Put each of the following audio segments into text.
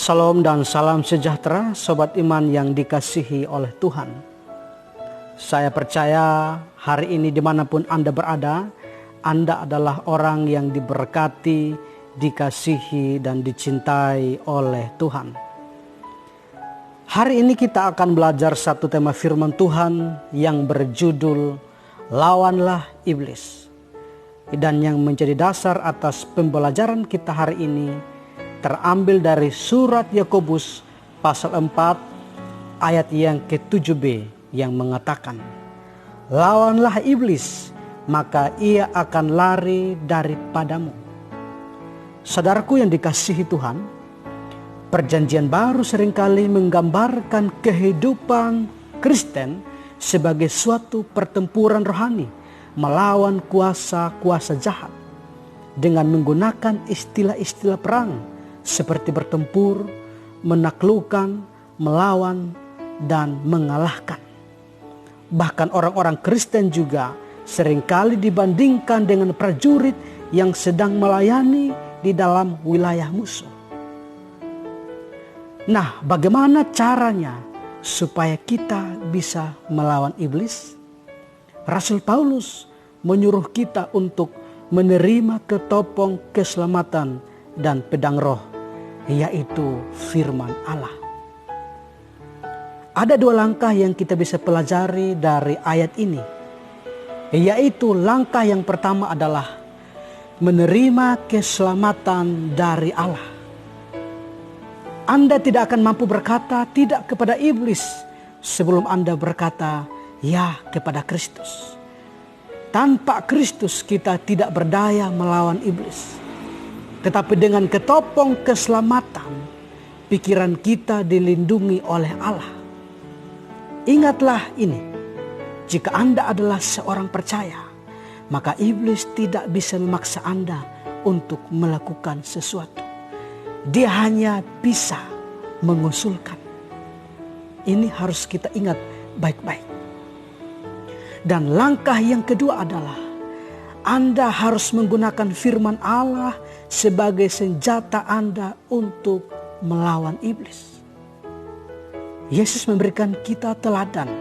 Salam dan salam sejahtera sobat iman yang dikasihi oleh Tuhan. Saya percaya hari ini dimanapun Anda berada, Anda adalah orang yang diberkati, dikasihi dan dicintai oleh Tuhan. Hari ini kita akan belajar satu tema firman Tuhan yang berjudul Lawanlah Iblis. Dan yang menjadi dasar atas pembelajaran kita hari ini terambil dari surat Yakobus pasal 4 ayat yang ke-7b yang mengatakan, lawanlah iblis, maka ia akan lari daripadamu. Saudaraku yang dikasihi Tuhan, perjanjian baru seringkali menggambarkan kehidupan Kristen sebagai suatu pertempuran rohani melawan kuasa-kuasa jahat dengan menggunakan istilah-istilah perang seperti bertempur, menaklukkan, melawan, dan mengalahkan. Bahkan orang-orang Kristen juga seringkali dibandingkan dengan prajurit yang sedang melayani di dalam wilayah musuh. Nah, bagaimana caranya supaya kita bisa melawan iblis? Rasul Paulus menyuruh kita untuk menerima ketopong keselamatan dan pedang roh, yaitu firman Allah. Ada dua langkah yang kita bisa pelajari dari ayat ini, yaitu langkah yang pertama adalah menerima keselamatan dari Allah. Anda tidak akan mampu berkata tidak kepada iblis sebelum Anda berkata ya kepada Kristus. Tanpa Kristus kita tidak berdaya melawan iblis. Tetapi dengan ketopong keselamatan, pikiran kita dilindungi oleh Allah. Ingatlah ini, jika Anda adalah seorang percaya, maka iblis tidak bisa memaksa Anda untuk melakukan sesuatu. Dia hanya bisa mengusulkan. Ini harus kita ingat baik-baik. Dan langkah yang kedua adalah Anda harus menggunakan firman Allah sebagai senjata Anda untuk melawan iblis. Yesus memberikan kita teladan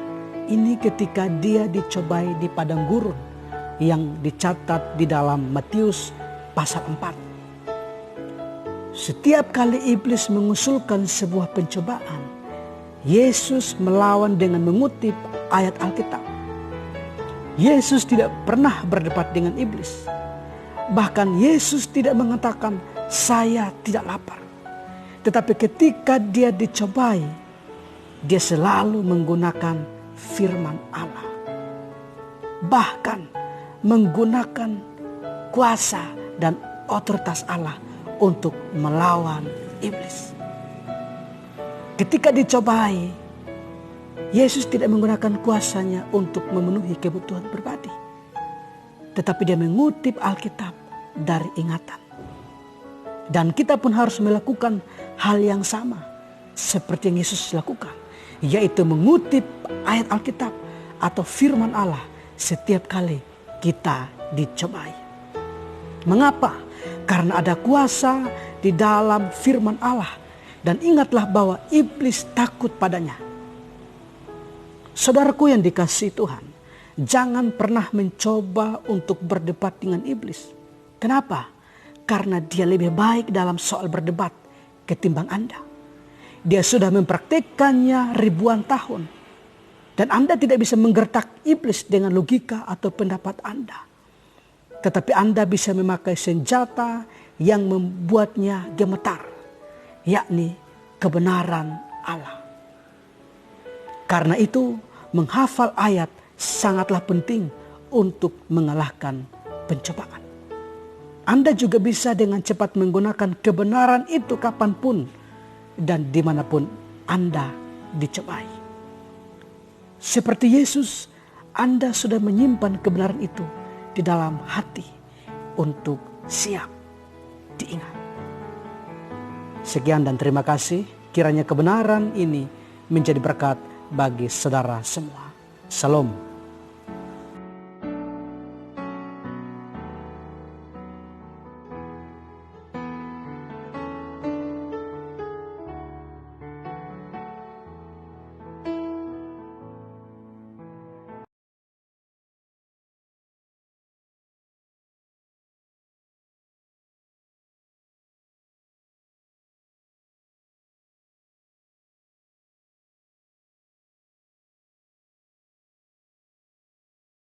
ini ketika dia dicobai di padang gurun yang dicatat di dalam Matius pasal 4. Setiap kali iblis mengusulkan sebuah pencobaan, Yesus melawan dengan mengutip ayat Alkitab. Yesus tidak pernah berdebat dengan iblis. Bahkan Yesus tidak mengatakan, saya tidak lapar. Tetapi ketika dia dicobai, dia selalu menggunakan firman Allah. Bahkan menggunakan kuasa dan otoritas Allah untuk melawan iblis. Ketika dicobai, Yesus tidak menggunakan kuasanya untuk memenuhi kebutuhan pribadi. Tetapi dia mengutip Alkitab dari ingatan. Dan kita pun harus melakukan hal yang sama seperti yang Yesus lakukan. Yaitu mengutip ayat Alkitab atau firman Allah setiap kali kita dicobai. Mengapa? Karena ada kuasa di dalam firman Allah. Dan ingatlah bahwa iblis takut padanya. Saudaraku yang dikasihi Tuhan, jangan pernah mencoba untuk berdebat dengan iblis. Kenapa? Karena dia lebih baik dalam soal berdebat ketimbang Anda. Dia sudah mempraktikkannya ribuan tahun. Dan Anda tidak bisa menggertak iblis dengan logika atau pendapat Anda. Tetapi Anda bisa memakai senjata yang membuatnya gemetar, yakni kebenaran Allah. Karena itu, menghafal ayat sangatlah penting untuk mengalahkan pencobaan. Anda juga bisa dengan cepat menggunakan kebenaran itu kapanpun dan dimanapun Anda dicobai. Seperti Yesus, Anda sudah menyimpan kebenaran itu di dalam hati untuk siap diingat. Sekian dan terima kasih. Kiranya kebenaran ini menjadi berkat bagi saudara semua. Salam.